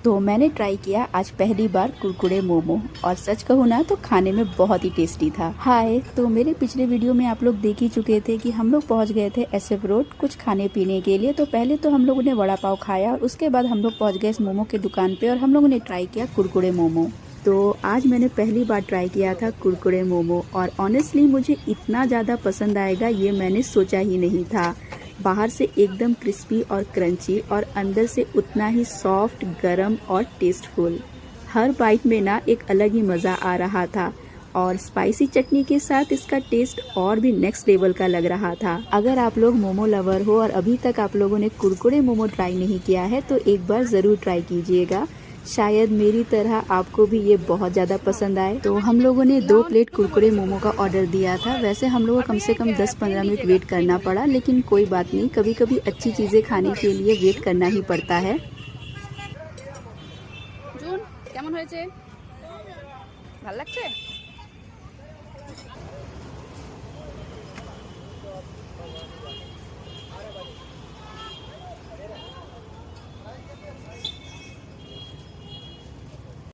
तो मैंने ट्राई किया आज पहली बार कुरकुरे मोमो और सच कहूँ ना तो खाने में बहुत ही टेस्टी था। हाय, तो मेरे पिछले वीडियो में आप लोग देख ही चुके थे कि हम लोग पहुंच गए थे SF रोड कुछ खाने पीने के लिए। तो पहले तो हम लोगों ने वड़ा पाव खाया और उसके बाद हम लोग पहुंच गए इस मोमो की दुकान पे और हम लोगों ने ट्राई किया कुरकुरे मोमो। तो आज मैंने पहली बार ट्राई किया था कुरकुरे मोमो और ऑनेस्टली मुझे इतना ज़्यादा पसंद आएगा ये मैंने सोचा ही नहीं था। बाहर से एकदम क्रिस्पी और क्रंची और अंदर से उतना ही सॉफ्ट, गरम और टेस्टफुल। हर बाइट में ना एक अलग ही मज़ा आ रहा था और स्पाइसी चटनी के साथ इसका टेस्ट और भी नेक्स्ट लेवल का लग रहा था। अगर आप लोग मोमो लवर हो और अभी तक आप लोगों ने कुरकुरे मोमो ट्राई नहीं किया है तो एक बार ज़रूर ट्राई कीजिएगा। शायद मेरी तरह आपको भी ये बहुत ज़्यादा पसंद आए। तो हम लोगों ने 2 प्लेट कुरकुरे मोमो का ऑर्डर दिया था। वैसे हम लोगों को कम से कम 10-15 मिनट वेट करना पड़ा, लेकिन कोई बात नहीं, कभी कभी अच्छी चीज़ें खाने के लिए वेट करना ही पड़ता है। জুন কেমন হয়েছে? ভালো লাগছে?